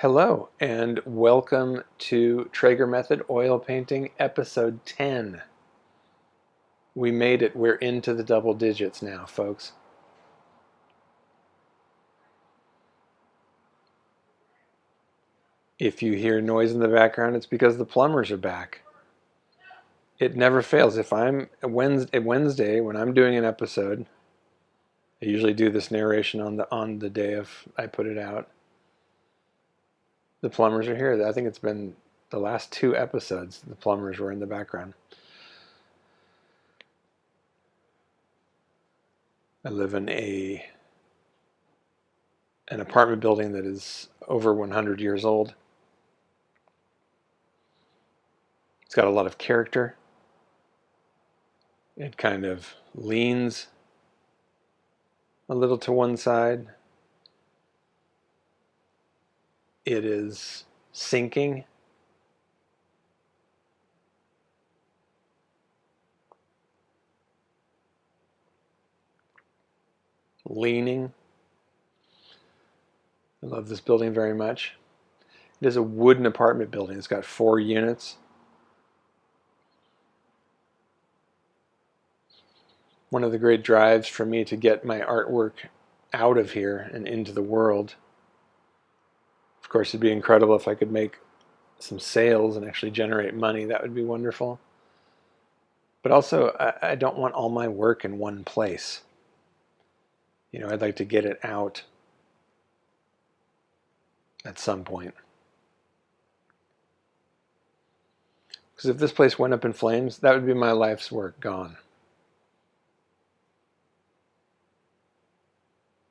Hello and welcome to TraegerMethod Oil Painting episode 10. We made it. We're into the double digits now, folks. If you hear noise in the background, it's because the plumbers are back. It never fails. If I'm Wednesday when I'm doing an episode, I usually do this narration on the day of I put it out. The plumbers are here. I think it's been the last two episodes the plumbers were in the background. I live in an apartment building that is over 100 years old. It's got a lot of character. It kind of leans a little to one side. It is sinking. Leaning. I love this building very much. It is a wooden apartment building. It's got 4 units. One of the great drives for me to get my artwork out of here and into the world. Of course, it'd be incredible if I could make some sales and actually generate money. That would be wonderful. But also, I don't want all my work in one place. You know, I'd like to get it out at some point. Because if this place went up in flames, that would be my life's work gone.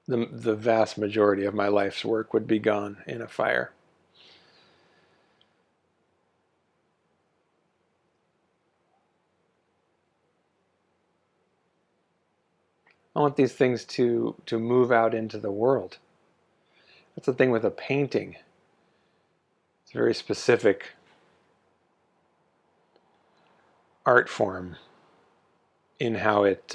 The vast majority of my life's work would be gone in a fire. I want these things to move out into the world. That's the thing with a painting. It's a very specific art form in how it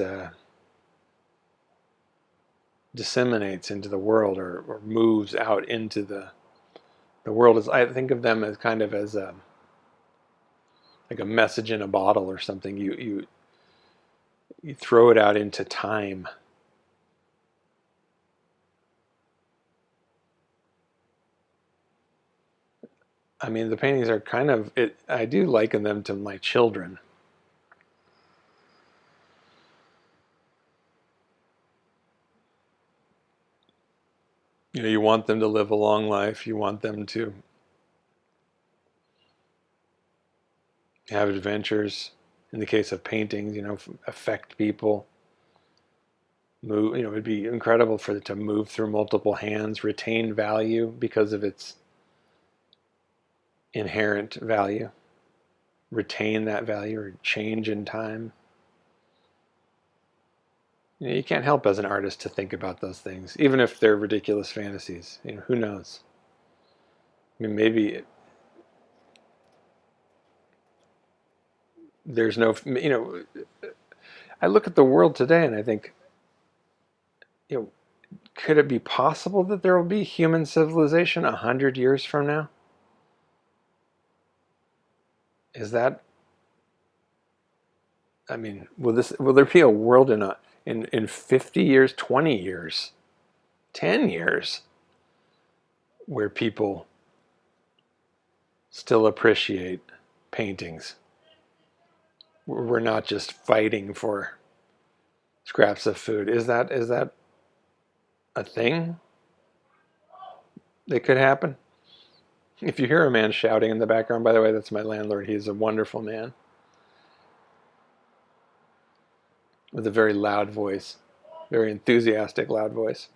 disseminates into the world or moves out into the world. I think of them as kind of as like a message in a bottle or something. You throw it out into time. I mean, the paintings are kind of I do liken them to my children. You know, you want them to live a long life. You want them to have adventures. In the case of paintings, you know, affect people. Move. You know, it'd be incredible for it to move through multiple hands, retain value because of its inherent value. Retain that value or change in time. You know, you can't help as an artist to think about those things, even if they're ridiculous fantasies. You know, who knows? I mean, maybe there's no, you know, I look at the world today and I think, you know, could it be possible that there will be human civilization 100 years from now? Is that, I mean, will there be a world in 50 years, 20 years, 10 years where people still appreciate paintings? We're not just fighting for scraps of food. Is that a thing that could happen? If you hear a man shouting in the background, by the way, that's my landlord. He's a wonderful man with a very loud voice, very enthusiastic, loud voice.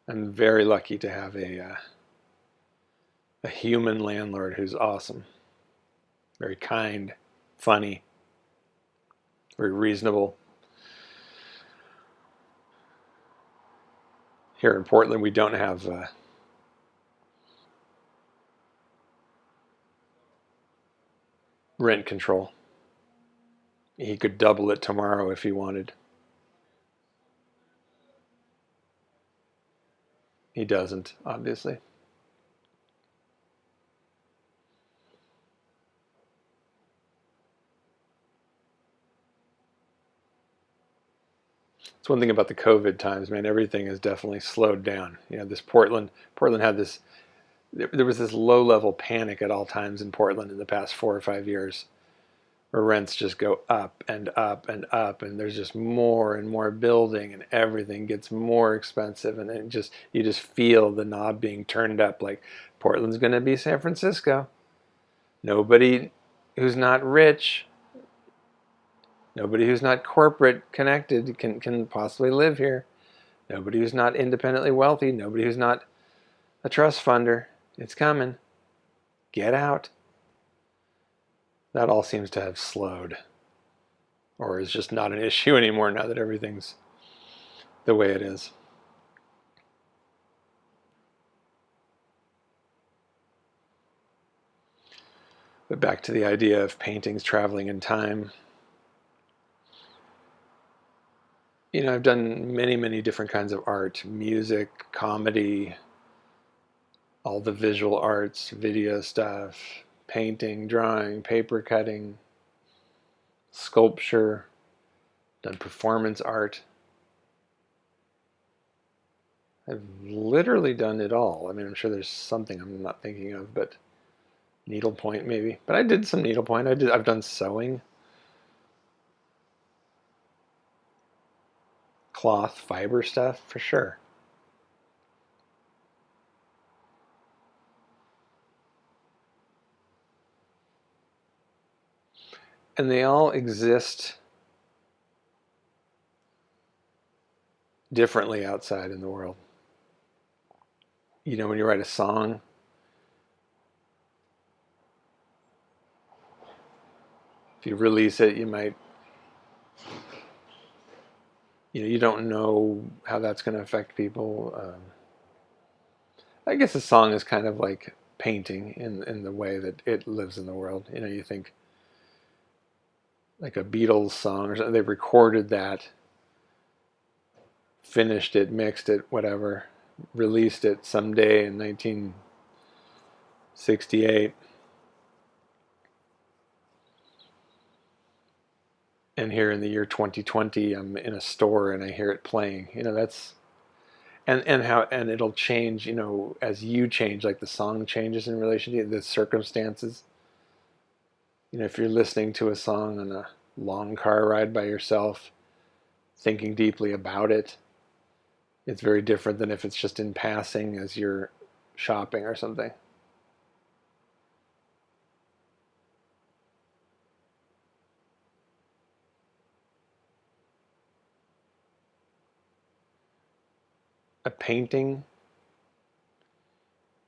I'm very lucky to have a human landlord who's awesome, very kind, funny, very reasonable. Here in Portland, we don't have rent control. He could double it tomorrow if he wanted. He doesn't, obviously. It's one thing about the COVID times, man. Everything has definitely slowed down. You know, this Portland had this. There was this low-level panic at all times in Portland in the past 4 or 5 years, where rents just go up and up and up, and there's just more and more building, and everything gets more expensive, and you just feel the knob being turned up. Like Portland's going to be San Francisco. Nobody who's not rich, nobody who's not corporate connected can possibly live here. Nobody who's not independently wealthy, nobody who's not a trust funder. It's coming. Get out. That all seems to have slowed, or is just not an issue anymore now that everything's the way it is. But back to the idea of paintings traveling in time. You know, I've done many, many different kinds of art: music, comedy, all the visual arts, video stuff, painting, drawing, paper cutting, sculpture, done performance art. I've literally done it all. I mean, I'm sure there's something I'm not thinking of, but needlepoint maybe. But I did some needlepoint. I've done sewing, cloth, fiber stuff for sure. And they all exist differently outside in the world. You know, when you write a song, if you release it, you might, you know, you don't know how that's going to affect people. I guess a song is kind of like painting in the way that it lives in the world. You know, you think like a Beatles song or something, they recorded that, finished it, mixed it, whatever, released it someday in 1968. And here in the year 2020, I'm in a store and I hear it playing. You know, that's and it'll change, you know, as you change, like the song changes in relation to the circumstances. You know, if you're listening to a song on a long car ride by yourself, thinking deeply about it, it's very different than if it's just in passing as you're shopping or something. A painting,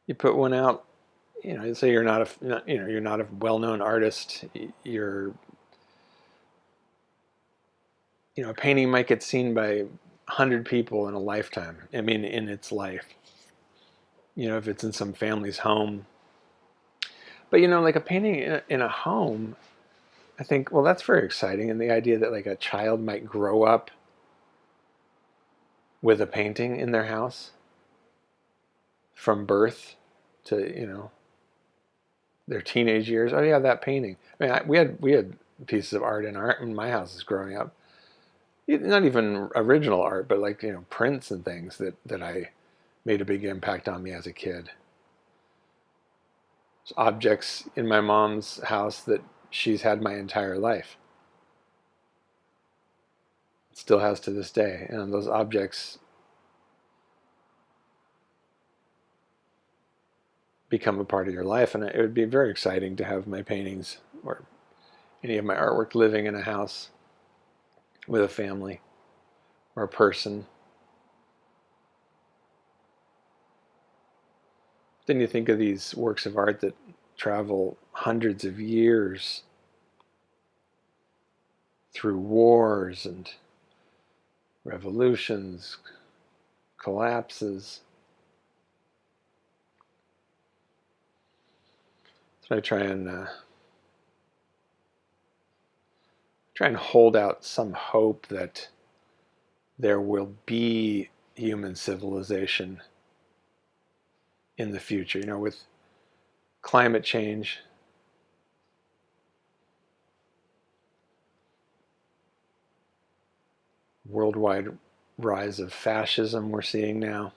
you put one out, you know, say you're you're not a well-known artist. You're, you know, a painting might get seen by 100 people in a lifetime. I mean, in its life. You know, if it's in some family's home. But you know, like a painting in a home, I think, well, that's very exciting. And the idea that like a child might grow up with a painting in their house from birth to, you know, their teenage years. Oh yeah, that painting. I mean, we had pieces of art in my houses growing up. Not even original art, but like, you know, prints and things that I made a big impact on me as a kid. There's objects in my mom's house that she's had my entire life. It still has to this day, and those objects become a part of your life. And it would be very exciting to have my paintings or any of my artwork living in a house with a family or a person. Then you think of these works of art that travel hundreds of years through wars and revolutions, collapses. So I try and hold out some hope that there will be human civilization in the future, with climate change, worldwide rise of fascism we're seeing now.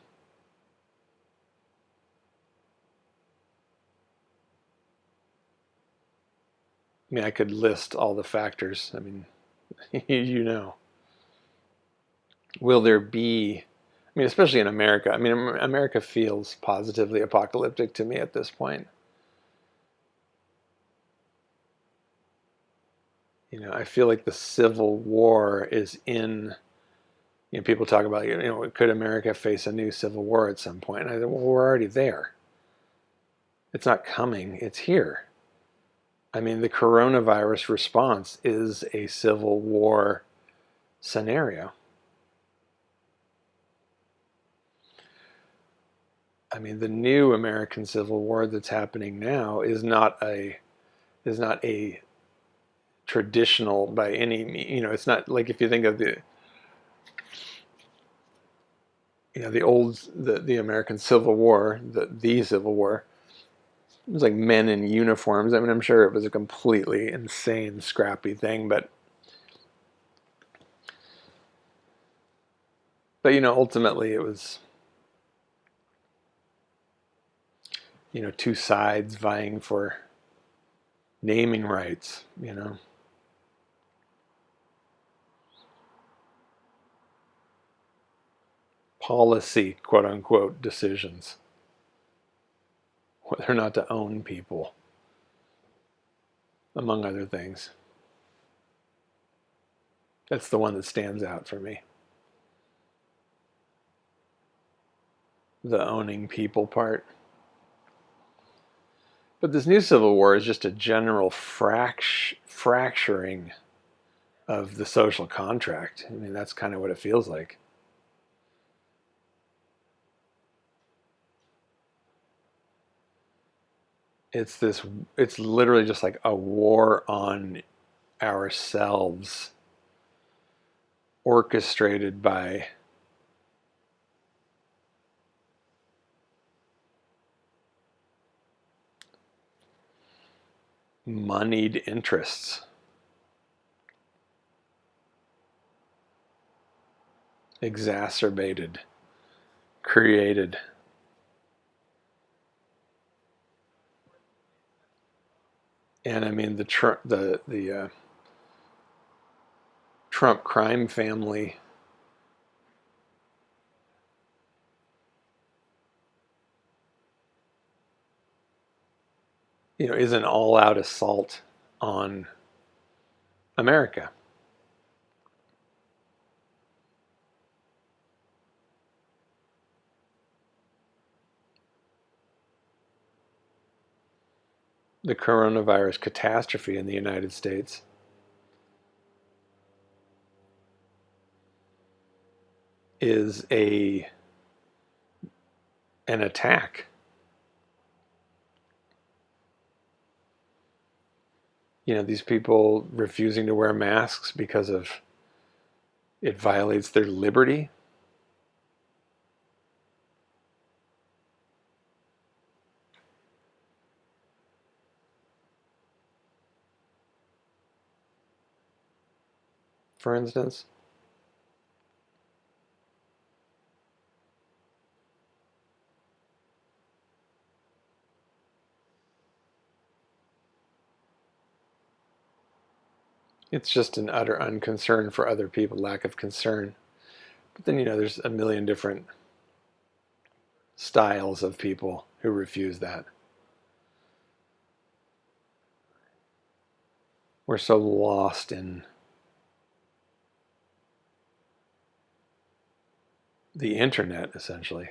I mean, I could list all the factors. I mean, you know. Will there be, I mean, especially in America, I mean, America feels positively apocalyptic to me at this point. I feel like the Civil War is in, people talk about, could America face a new Civil War at some point? And I said, well, we're already there. It's not coming, it's here. I mean, the coronavirus response is a Civil War scenario. I mean, the new American Civil War that's happening now is not a traditional by any means. It's not like, if you think of the American Civil War, the Civil War, it was like men in uniforms. I mean, I'm sure it was a completely insane, scrappy thing, but ultimately it was, two sides vying for naming rights, policy, quote unquote, decisions, whether or not to own people, among other things. That's the one that stands out for me. The owning people part. But this new Civil War is just a general fracturing of the social contract. I mean, that's kind of what it feels like. It's literally just like a war on ourselves, orchestrated by moneyed interests. Exacerbated, created. And I mean, the Trump crime family is an all-out assault on America. The coronavirus catastrophe in the United States is an attack. These people refusing to wear masks because of it violates their liberty. For instance. It's just an utter unconcern for other people, lack of concern. But then, there's a million different styles of people who refuse that. We're so lost in the internet, essentially.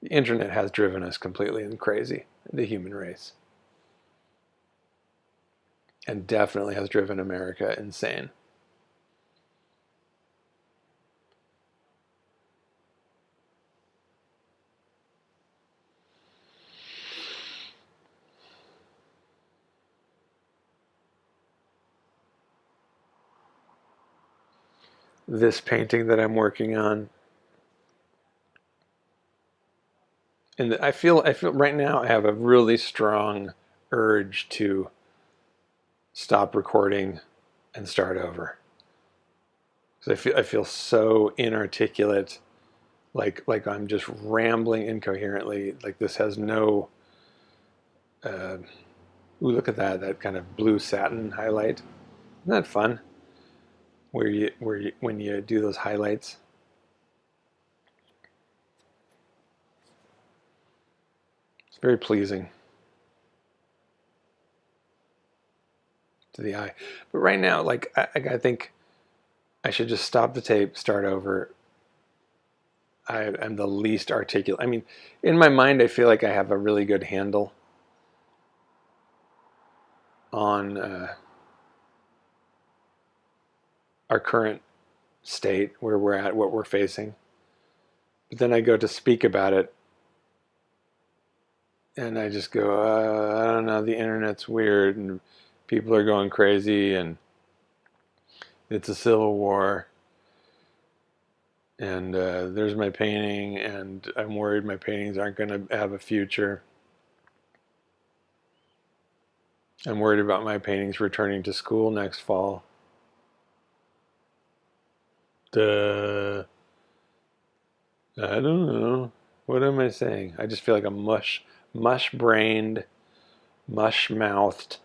The internet has driven us completely and crazy, the human race. And definitely has driven America insane. this painting that I'm working on. And I feel right now I have a really strong urge to stop recording and start over. Because I feel so inarticulate, like I'm just rambling incoherently. Like this has no. Ooh, look at that kind of blue satin highlight. Isn't that fun? Where you when you do those highlights. It's very pleasing to the eye. But right now, like I think I should just stop the tape, start over. I'm the least articulate. I mean, in my mind, I feel like I have a really good handle on our current state, where we're at, what we're facing. But then I go to speak about it, and I just go, I don't know, the internet's weird, and people are going crazy, and it's a civil war, and there's my painting, and I'm worried my paintings aren't going to have a future. I'm worried about my paintings returning to school next fall. Duh. I don't know. What am I saying? I just feel like a mush-brained, mush-mouthed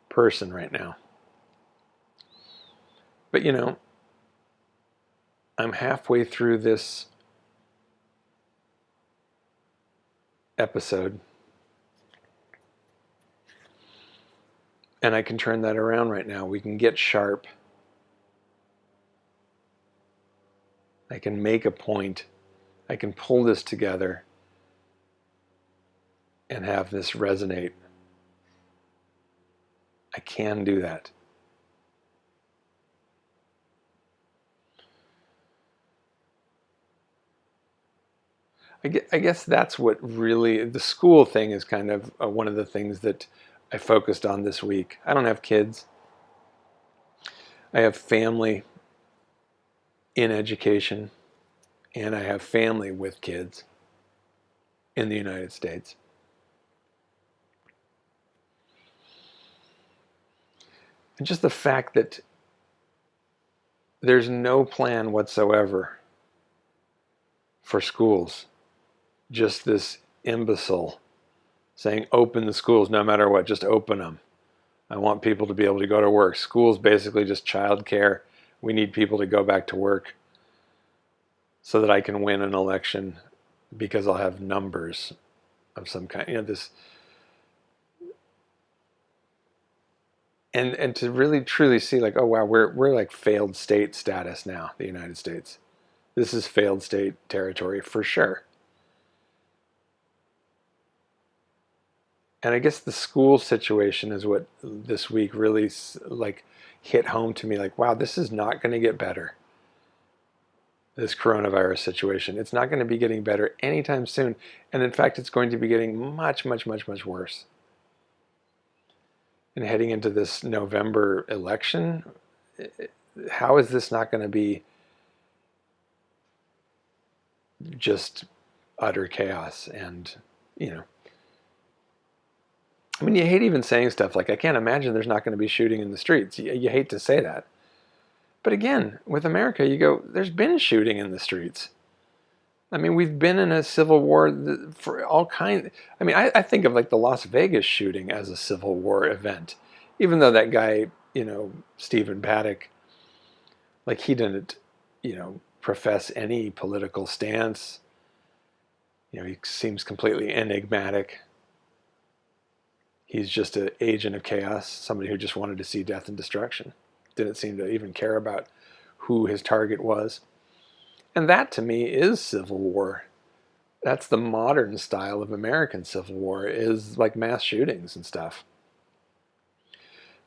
person right now. But you know, I'm halfway through this episode, and I can turn that around right now. We can get sharp. I can make a point. I can pull this together and have this resonate. I can do that. I guess that's what really, the school thing is kind of one of the things that I focused on this week. I don't have kids. I have family in education, and I have family with kids in the United States. And just the fact that there's no plan whatsoever for schools, just this imbecile saying open the schools no matter what, just open them. I want people to be able to go to work. School's basically just childcare. We need people to go back to work so that I can win an election because I'll have numbers of some kind. You know, this. And to really truly see, like, oh wow, we're like failed state status now, the United States. This is failed state territory for sure. And I guess the school situation is what this week really like hit home to me. Like, wow, this is not going to get better. This coronavirus situation, it's not going to be getting better anytime soon. And in fact, it's going to be getting much, much, much, much worse. And heading into this November election, how is this not going to be just utter chaos? And, you know, I mean, you hate even saying stuff like, I can't imagine there's not going to be shooting in the streets. You hate to say that. But again, with America, you go, there's been shooting in the streets. I mean, we've been in a civil war for all kinds. I mean, I think of like the Las Vegas shooting as a civil war event. Even though that guy, you know, Stephen Paddock, like he didn't, you know, profess any political stance. You know, he seems completely enigmatic. He's just an agent of chaos, somebody who just wanted to see death and destruction. Didn't seem to even care about who his target was. And that to me is civil war. That's the modern style of American civil war, is like mass shootings and stuff.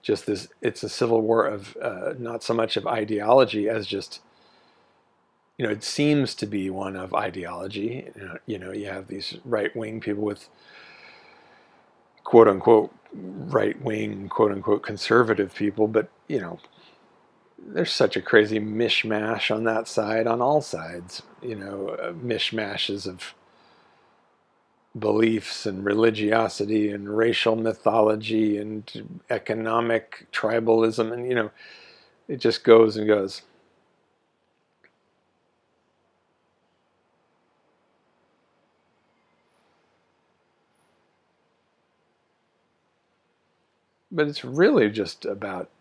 Just this, it's a civil war of not so much of ideology as just, you know, it seems to be one of ideology. You know, you have these right-wing people with quote-unquote right-wing, quote-unquote conservative people, but, you know, there's such a crazy mishmash on that side, on all sides, mishmashes of beliefs and religiosity and racial mythology and economic tribalism, and it just goes and goes. But it's really just about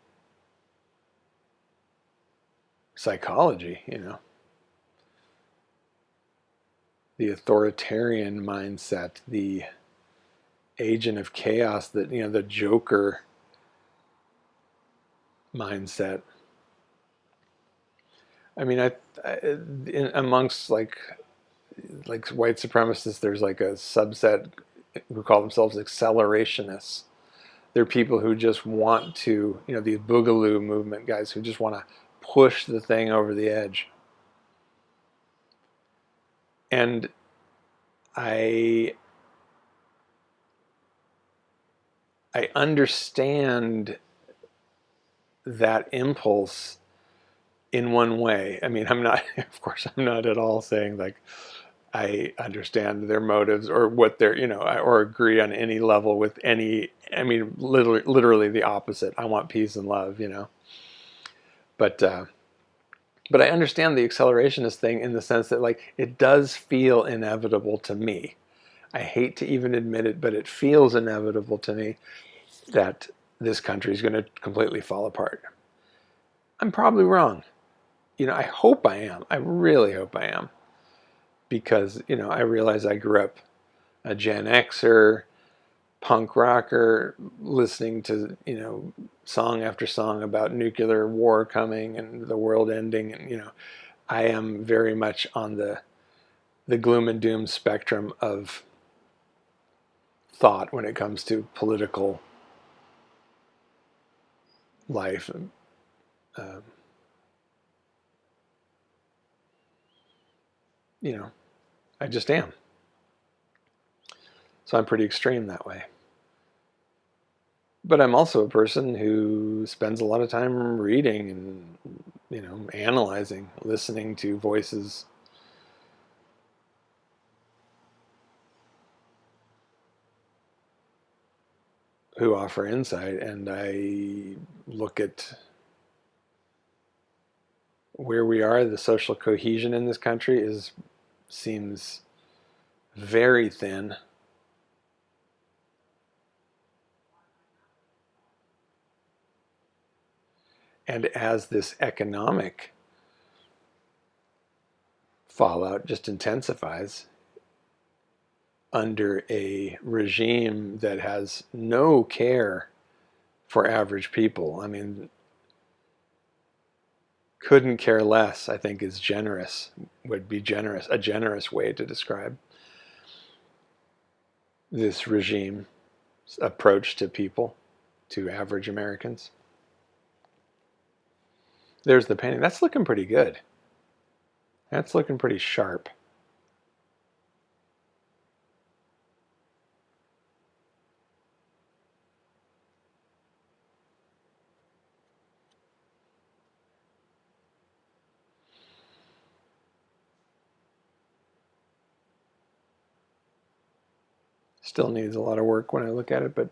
psychology, the authoritarian mindset, the agent of chaos, that the Joker mindset. I mean, amongst like white supremacists, there's like a subset who call themselves accelerationists. They're people who just want to, these boogaloo movement guys who just want to push the thing over the edge. And I understand that impulse in one way. I mean, I'm not, of course, I'm not at all saying like I understand their motives or what they're, or agree on any level with any. I mean, literally the opposite. I want peace and love, But I understand the accelerationist thing in the sense that like it does feel inevitable to me. I hate to even admit it, but it feels inevitable to me that this country is going to completely fall apart. I'm probably wrong. I hope I am. I really hope I am. Because, I realize I grew up a Gen Xer, punk rocker, listening to, song after song about nuclear war coming and the world ending. And, I am very much on the gloom and doom spectrum of thought when it comes to political life. Um, I just am. So I'm pretty extreme that way. But I'm also a person who spends a lot of time reading and, analyzing, listening to voices who offer insight. And I look at where we are. The social cohesion in this country seems very thin. And as this economic fallout just intensifies under a regime that has no care for average people, I mean, couldn't care less, I think is generous, would be generous, a generous way to describe this regime's approach to people, to average Americans. There's the painting. That's looking pretty good. That's looking pretty sharp. Still needs a lot of work when I look at it, but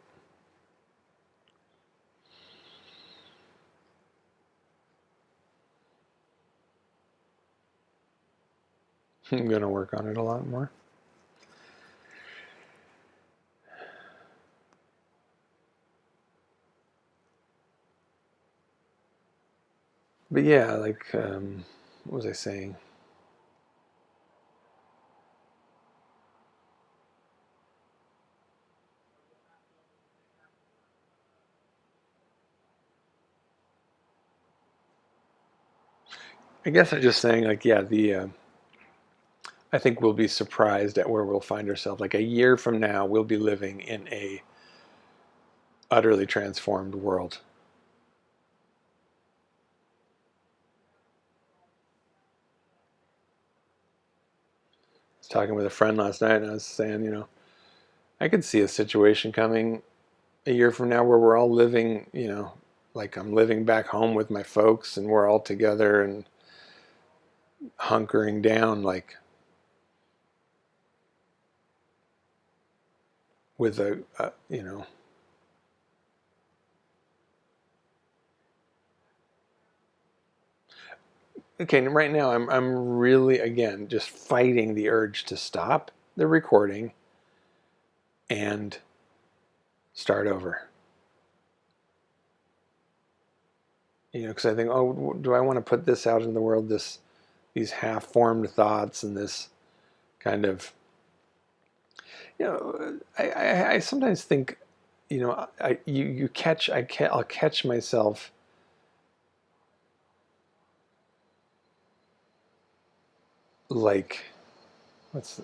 I'm going to work on it a lot more. But yeah, like, what was I saying? I guess I'm just saying, like, yeah, I think we'll be surprised at where we'll find ourselves. Like a year from now, we'll be living in a utterly transformed world. I was talking with a friend last night, and I was saying, I could see a situation coming a year from now where we're all living, like I'm living back home with my folks and we're all together and hunkering down, like with a you know. Okay, right now I'm really, again, just fighting the urge to stop the recording and start over. You know, because I think, oh, do I want to put this out in the world? These half-formed thoughts and this kind of, I sometimes think, I'll catch myself like, what's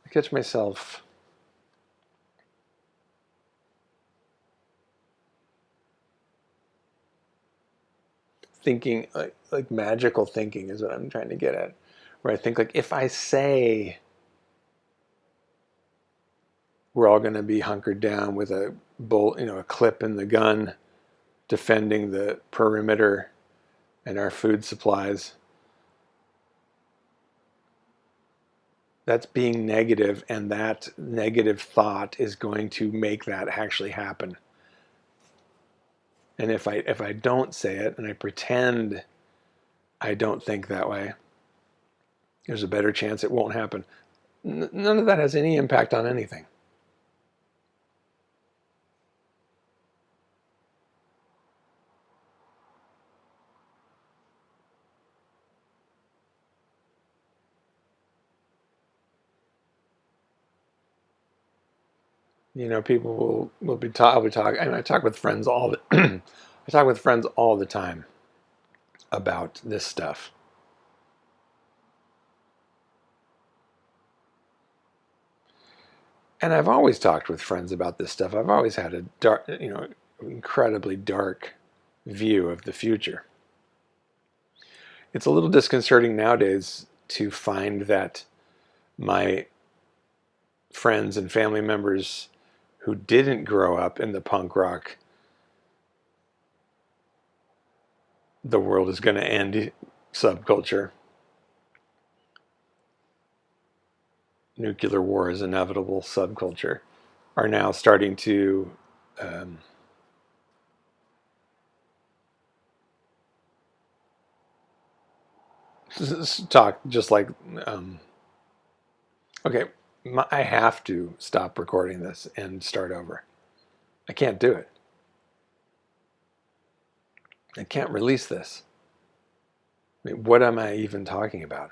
I catch myself thinking like magical thinking is what I'm trying to get at, where I think like if I say we're all going to be hunkered down with a bolt, a clip in the gun, defending the perimeter and our food supplies. That's being negative, and that negative thought is going to make that actually happen. And if I don't say it and I pretend I don't think that way, there's a better chance it won't happen. None of that has any impact on anything. People will be talk. I'll be talking. I talk with friends all the I talk with friends all the time about this stuff. And I've always talked with friends about this stuff. I've always had a dark, incredibly dark view of the future. It's a little disconcerting nowadays to find that my friends and family members who didn't grow up in the punk rock, the world is going to end subculture, nuclear war is inevitable subculture, are now starting to um, talk just like, okay, I have to stop recording this and start over. I can't do it. I can't release this. I mean, what am I even talking about?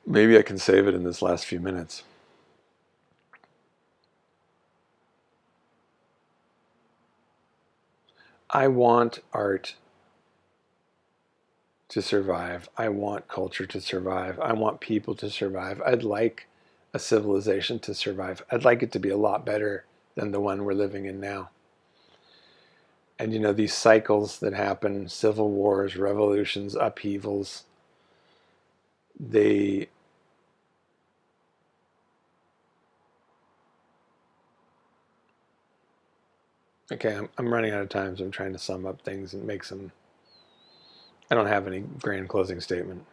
Maybe I can save it in this last few minutes. I want art to survive. I want culture to survive. I want people to survive. I'd like a civilization to survive. I'd like it to be a lot better than the one we're living in now. And these cycles that happen, civil wars, revolutions, upheavals, they okay, I'm running out of time, so I'm trying to sum up things and make some. I don't have any grand closing statement.